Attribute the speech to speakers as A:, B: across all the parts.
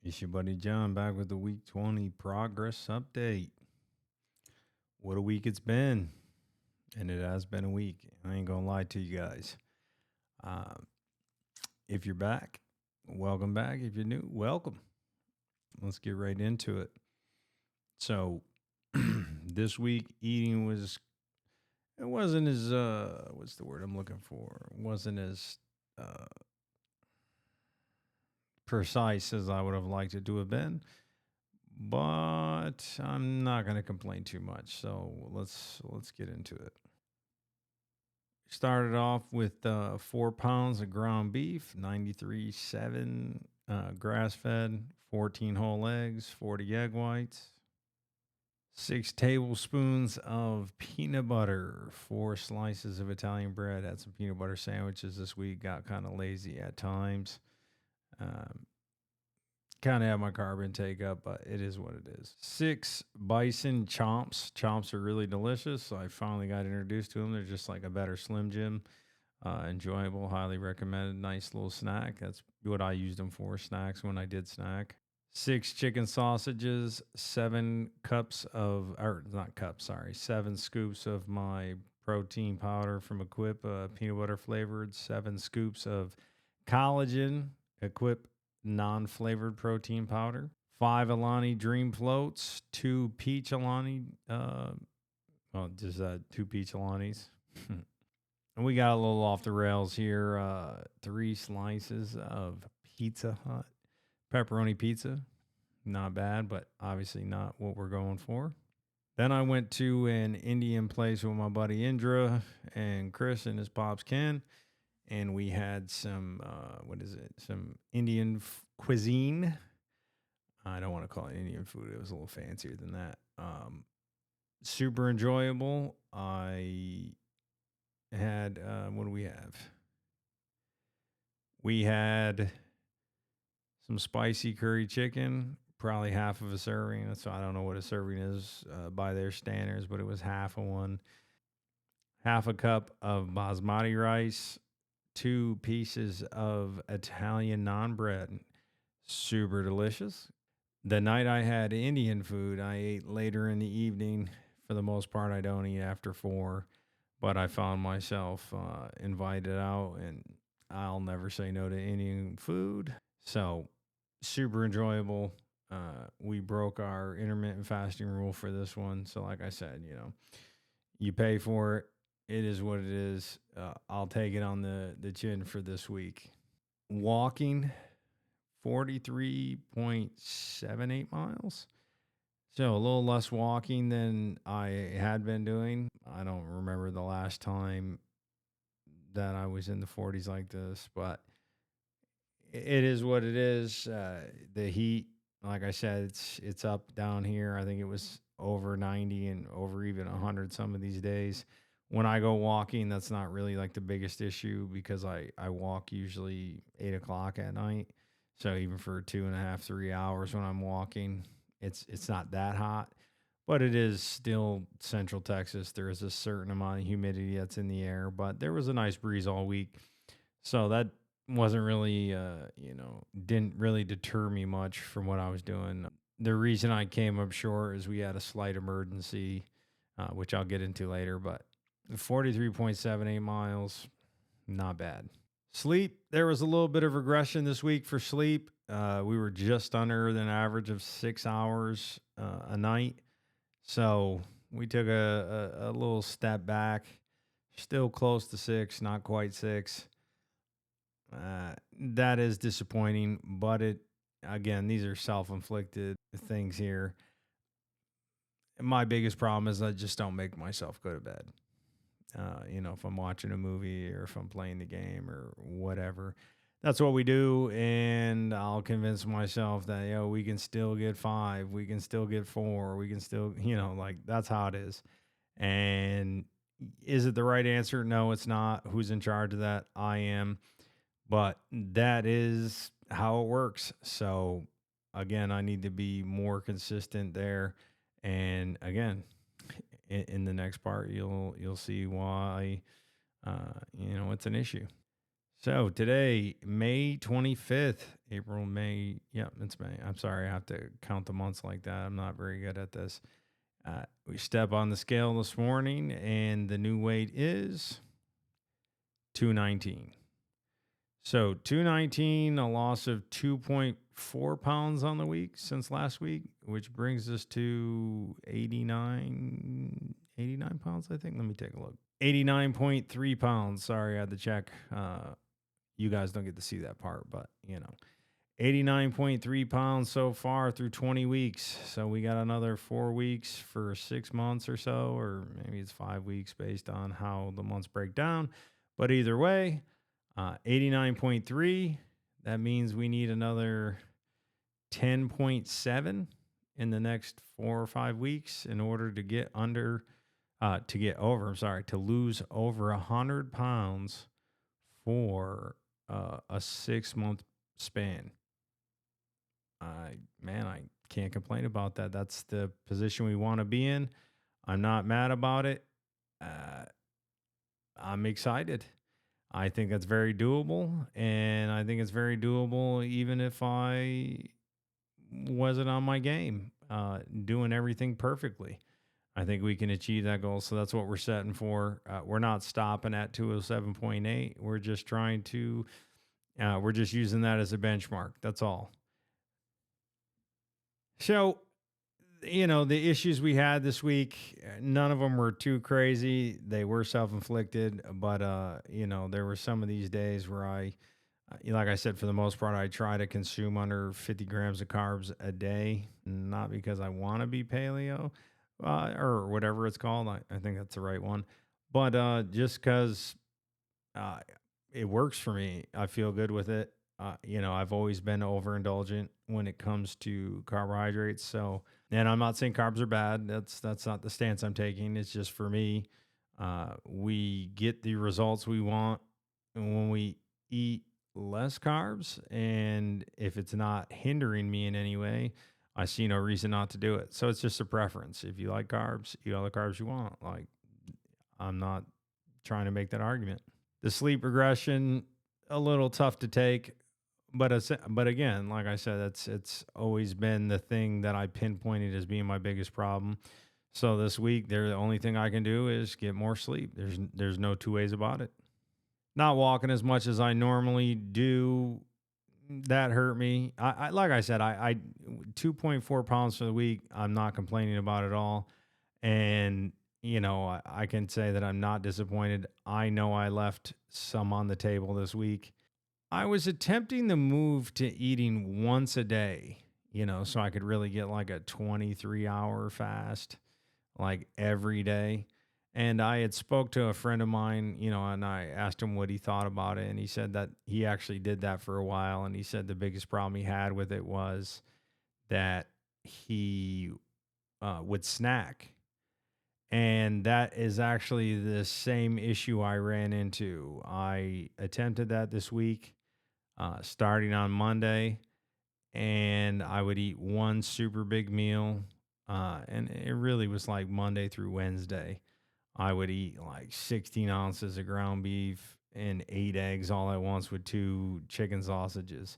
A: It's your buddy John back with the week 20 progress update. What a week it's been. And it has been a week. I ain't going to lie to you guys. Uh, if you're back, welcome back. If you're new, welcome. Let's get right into it. So, this week eating it wasn't as, what's the word I'm looking for? It wasn't as uh, precise as I would have liked it to have been. But I'm not going to complain too much. So let's get into it. Started off with 4 pounds of ground beef, 93.7 grass fed, 14 whole eggs, 40 egg whites, 6 tablespoons of peanut butter, 4 slices of Italian bread. Had some peanut butter sandwiches this week. Got kind of lazy at times. Um, Kind of have my carb intake up, but it is what it is. 6 bison chomps. Chomps are really delicious. So I finally got introduced to them. They're just like a better Slim Jim. Enjoyable, highly recommended. Nice little snack. That's what I used them for, snacks when I did snack. 6 chicken sausages, 7 cups of, or not cups, sorry, 7 scoops of my protein powder from Equip, peanut butter flavored, 7 scoops of collagen, Equip non flavored protein powder, 5 Alani Dream Floats, 2 peach Alani, just 2 peach Alanis. And we got a little off the rails here. 3 slices of Pizza Hut pepperoni pizza. Not bad, but obviously not what we're going for. Then I went to an Indian place with my buddy Indra and Chris and his pops Ken, and we had some what is it? Some Indian cuisine. I don't want to call it Indian food. It was a little fancier than that. Super enjoyable. I had what do we have? We had some spicy curry chicken, probably half of a serving. So I don't know what a serving is by their standards, but it was half of one. Half a cup of basmati rice, 2 pieces of Italian naan bread. Super delicious. The night I had Indian food, I ate later in the evening. For the most part, I don't eat after 4, but I found myself invited out, and I'll never say no to Indian food. So super enjoyable. We broke our intermittent fasting rule for this one. So, like I said, you pay for it. It is what it is. I'll take it on the chin for this week. Walking 43.78 miles. So a little less walking than I had been doing. I don't remember the last time that I was in the 40s like this, but it is what it is. The heat, like I said, it's up down here. I think it was over 90 and over even 100 some of these days. When I go walking, that's not really like the biggest issue because I walk usually 8 o'clock at night. So even for 2.5, 3 hours when I'm walking, it's not that hot. But it is still Central Texas. There is a certain amount of humidity that's in the air, but there was a nice breeze all week. So that wasn't really, didn't really deter me much from what I was doing. The reason I came up short is we had a slight emergency, which I'll get into later, but 43.78 miles, not bad. Sleep, there was a little bit of regression this week for sleep. We were just under an average of 6 hours a night. So we took a little step back, still close to 6, not quite 6. That is disappointing, but again, these are self-inflicted things here. My biggest problem is I just don't make myself go to bed. If I'm watching a movie or if I'm playing the game or whatever, that's what we do. And I'll convince myself that, we can still get 5, we can still get 4, we can still, like that's how it is. And is it the right answer? No, it's not. Who's in charge of that? I am. But that is how it works. So again, I need to be more consistent there. And again, in the next part, you'll see why it's an issue. So today, May 25th, April, May. Yeah, it's May. I'm sorry, I have to count the months like that. I'm not very good at this. We step on the scale this morning, and the new weight is 219. So 219, a loss of 2.4 pounds on the week since last week, which brings us to 89 pounds, I think. Let me take a look. 89.3 pounds. Sorry, I had to check. You guys don't get to see that part, but 89.3 pounds so far through 20 weeks. So we got another 4 weeks for 6 months or so, or maybe it's 5 weeks based on how the months break down. But either way, 89.3, that means we need another 10.7 in the next 4 or 5 weeks in order to get to lose over 100 pounds for a 6 month span. I can't complain about that. That's the position we want to be in. I'm not mad about it. Uh, I'm excited. I think that's very doable, and I think it's very doable even if I wasn't on my game, doing everything perfectly. I think we can achieve that goal. So that's what we're setting for. We're not stopping at 207.8. We're just trying to, we're just using that as a benchmark. That's all. So, the issues we had this week, none of them were too crazy. They were self inflicted, but, there were some of these days where like I said, for the most part, I try to consume under 50 grams of carbs a day, not because I want to be paleo or whatever it's called. I think that's the right one. But just because uh, it works for me, I feel good with it. I've always been overindulgent when it comes to carbohydrates. So, and I'm not saying carbs are bad. That's not the stance I'm taking. It's just for me, we get the results we want when we eat less carbs, and if it's not hindering me in any way, I see no reason not to do it. So it's just a preference. If you like carbs, eat all the carbs you want. Like, I'm not trying to make that argument. The sleep regression, a little tough to take, but again, like I said, it's always been the thing that I pinpointed as being my biggest problem. So this week, the only thing I can do is get more sleep. There's no two ways about it. Not walking as much as I normally do, that hurt me. I like I said, I 2.4 pounds for the week. I'm not complaining about it all, and I can say that I'm not disappointed. I know I left some on the table this week. I was attempting the move to eating once a day, so I could really get like a 23-hour fast, like every day. And I had spoke to a friend of mine, and I asked him what he thought about it, and he said that he actually did that for a while, and he said the biggest problem he had with it was that he would snack, and that is actually the same issue I ran into. I attempted that this week, starting on Monday, and I would eat one super big meal, and it really was like Monday through Wednesday. I would eat like 16 ounces of ground beef and 8 eggs all at once with two chicken sausages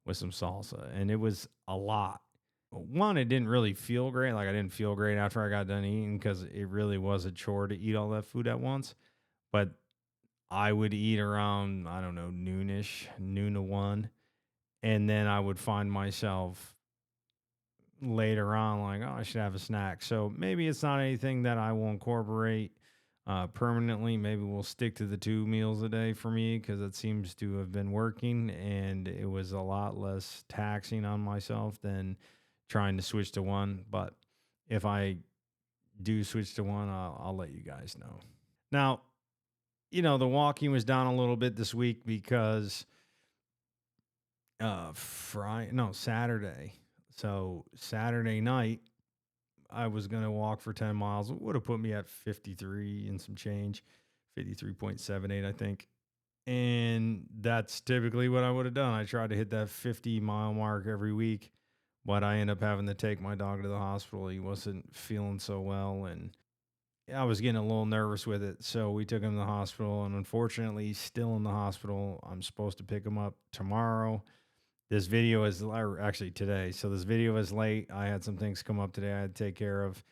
A: with some salsa. And it was a lot. One, it didn't really feel great. Like, I didn't feel great after I got done eating because it really was a chore to eat all that food at once. But I would eat around, I don't know, noonish, noon to one. And then I would find myself later on like, oh, I should have a snack. So maybe it's not anything that I will incorporate permanently. Maybe we'll stick to the 2 meals a day for me because it seems to have been working, and it was a lot less taxing on myself than trying to switch to one. But if I do switch to one, I'll let you guys know. Now, the walking was down a little bit this week because Saturday. So Saturday night, I was going to walk for 10 miles. It would have put me at 53 and some change, 53.78, I think. And that's typically what I would have done. I tried to hit that 50-mile mark every week, but I end up having to take my dog to the hospital. He wasn't feeling so well, and I was getting a little nervous with it, so we took him to the hospital, and unfortunately, he's still in the hospital. I'm supposed to pick him up tomorrow. This video is or actually today, so this video is late. I had some things come up today I had to take care of,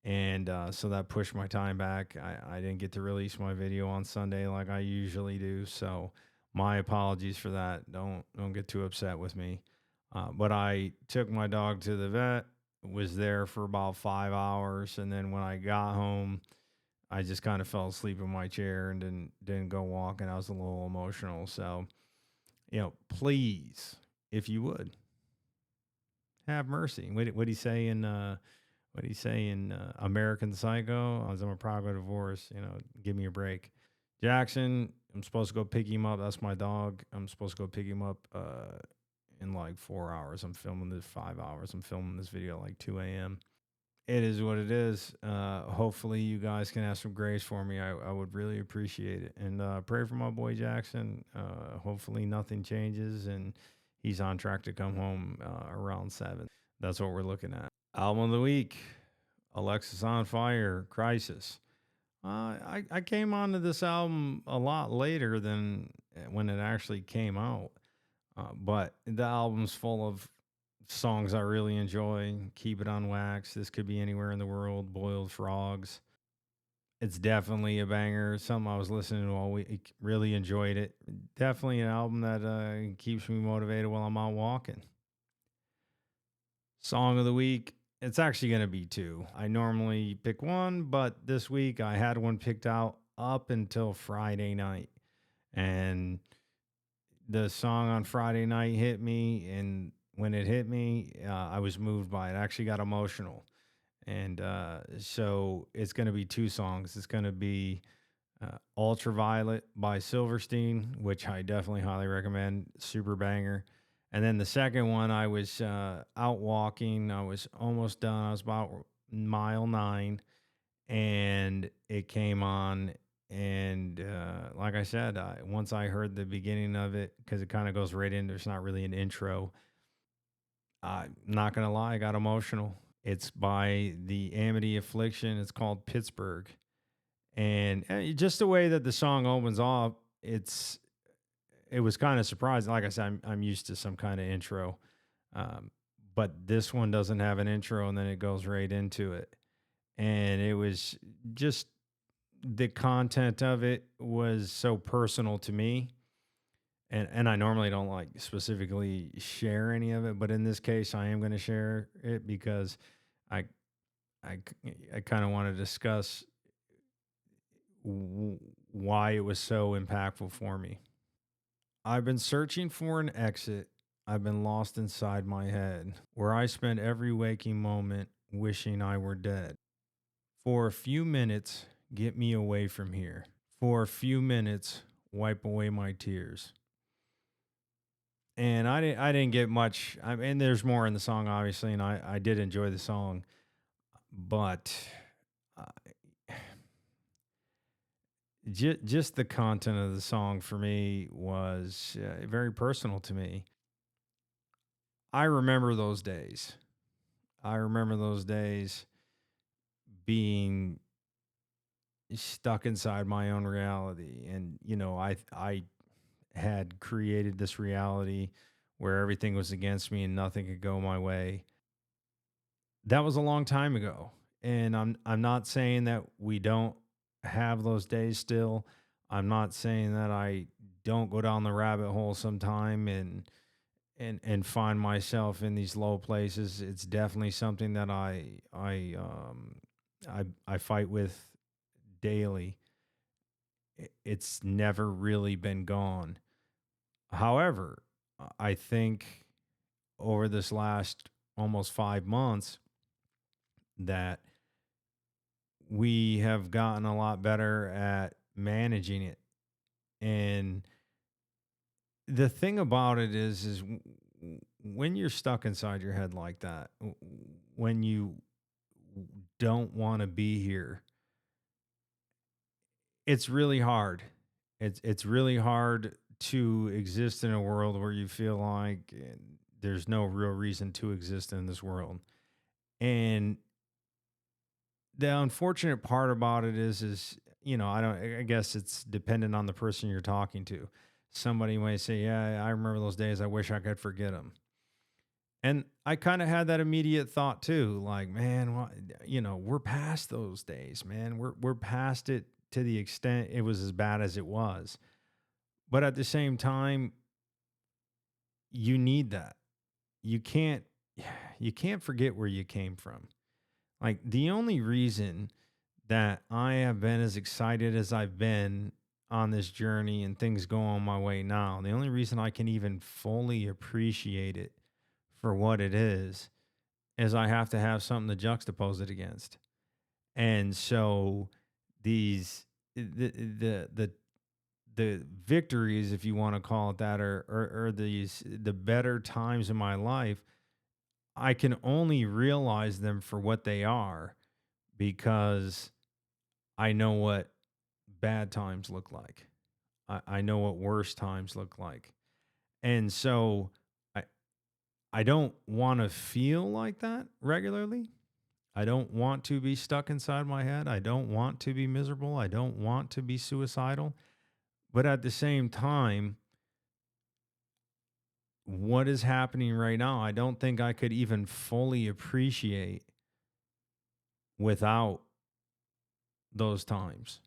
A: and so that pushed my time back. I didn't get to release my video on Sunday like I usually do, so my apologies for that. Don't get too upset with me. But I took my dog to the vet, was there for about 5 hours, and then when I got home, I just kind of fell asleep in my chair and didn't go walking. I was a little emotional, so please, if you would have mercy. What he say in American Psycho? I'm a product of divorce. Give me a break. Jackson, I'm supposed to go pick him up. That's my dog. I'm supposed to go pick him up in like 4 hours. I'm filming this 5 hours. I'm filming this video at like 2 a.m. It is what it is. Hopefully, you guys can have some grace for me. I would really appreciate it. And pray for my boy Jackson. Hopefully, nothing changes and he's on track to come home around 7. That's what we're looking at. Album of the week, AlexisOnFire, Crisis. I came onto this album a lot later than when it actually came out. But the album's full of songs I really enjoy. Keep It on Wax, This Could Be Anywhere in the World, Boiled Frogs. It's definitely a banger. Something I was listening to all week. Really enjoyed it. Definitely an album that keeps me motivated while I'm out walking. Song of the week. It's actually going to be two. I normally pick one, but this week I had one picked out up until Friday night. And the song on Friday night hit me. And when it hit me, I was moved by it. I actually got emotional. And so it's going to be two songs. It's going to be Ultraviolet by Silverstein, which I definitely highly recommend. Super banger. And then the second one, I was out walking. I was almost done. I was about mile 9, and it came on. And like I said, once I heard the beginning of it, because it kind of goes right into, it's not really an intro. I'm not gonna lie, I got emotional. It's by the Amity Affliction. It's called Pittsburgh, and just the way that the song opens off, it was kind of surprising. Like I said, I'm used to some kind of intro, but this one doesn't have an intro, and then it goes right into it. And it was just the content of it was so personal to me. And I normally don't like specifically share any of it, but in this case, I am going to share it because I I, I kind of want to discuss why it was so impactful for me. I've been searching for an exit. I've been lost inside my head, where I spend every waking moment wishing I were dead. For a few minutes, get me away from here. For a few minutes, wipe away my tears. And I didn't get much. I mean, there's more in the song, obviously, and I did enjoy the song, but uh, just the content of the song for me was very personal to me. I remember those days. I remember those days being stuck inside my own reality, and I had created this reality where everything was against me and nothing could go my way. That was a long time ago, and I'm not saying that we don't have those days still. I'm not saying that I don't go down the rabbit hole sometime and find myself in these low places. It's definitely something that I fight with daily. It's never really been gone. However, I think over this last almost 5 months that we have gotten a lot better at managing it. And the thing about it is when you're stuck inside your head like that, when you don't want to be here, it's really hard. It's really hard to exist in a world where you feel like there's no real reason to exist in this world. And the unfortunate part about it is I guess it's dependent on the person you're talking to. Somebody might say, "Yeah, I remember those days. I wish I could forget them." And I kind of had that immediate thought too, like, man, we're past those days, man. We're past it to the extent it was as bad as it was. But at the same time, you need that. You can't you can't forget where you came from. Like the only reason that I have been as excited as I've been on this journey and things go on my way now, the only reason I can even fully appreciate it for what it is I have to have something to juxtapose it against. And so these the victories, if you want to call it that, or these the better times in my life, I can only realize them for what they are because I know what bad times look like. I know what worse times look like. And so I I don't want to feel like that regularly. I don't want to be stuck inside my head. I don't want to be miserable. I don't want to be suicidal. But at the same time, what is happening right now, I don't think I could even fully appreciate without those times.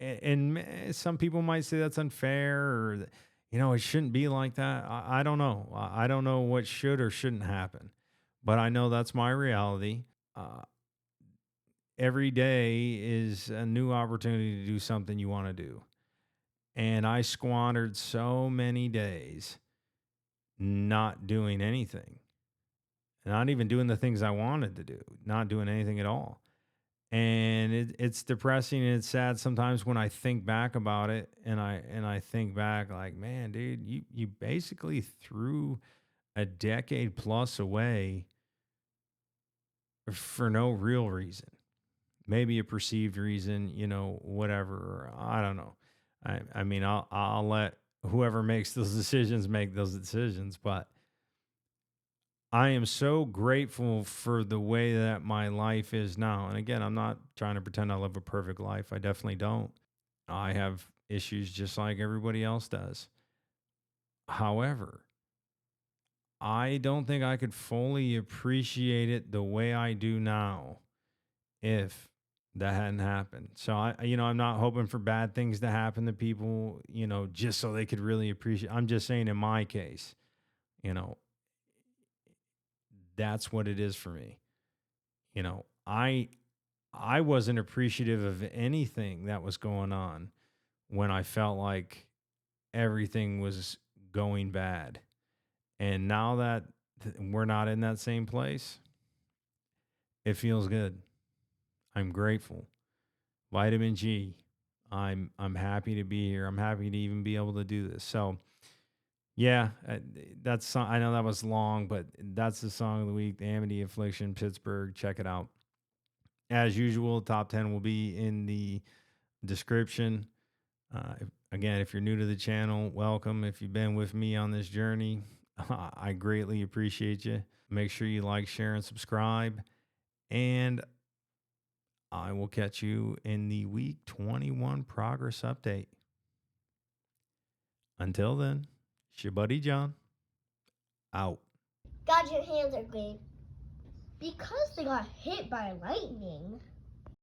A: And some people might say that's unfair or, it shouldn't be like that. I don't know. I don't know what should or shouldn't happen, but I know that's my reality. Uh, every day is a new opportunity to do something you want to do. And I squandered so many days not doing anything, not even doing the things I wanted to do, not doing anything at all. And it's depressing and it's sad sometimes when I think back about it, and I think back like, man, dude, you basically threw a decade plus away for no real reason. Maybe a perceived reason, whatever. I don't know. I mean, I'll let whoever makes those decisions make those decisions, but I am so grateful for the way that my life is now. And again, I'm not trying to pretend I live a perfect life. I definitely don't. I have issues just like everybody else does. However, I don't think I could fully appreciate it the way I do now if that hadn't happened. So I'm not hoping for bad things to happen to people, just so they could really appreciate. I'm just saying in my case, you know, that's what it is for me. You know, I wasn't appreciative of anything that was going on when I felt like everything was going bad. And now that we're not in that same place, it feels good. I'm grateful. Vitamin G. I'm happy to be here. I'm happy to even be able to do this. So, yeah, I know that was long, but that's the song of the week, The Amity Affliction, Pittsburgh. Check it out. As usual, top 10 will be in the description. Again, if you're new to the channel, welcome. If you've been with me on this journey, I greatly appreciate you. Make sure you like, share, and subscribe. And I will catch you in the week 21 progress update. Until then, it's your buddy John. Out.
B: God, your hands are green. Because they got hit by lightning,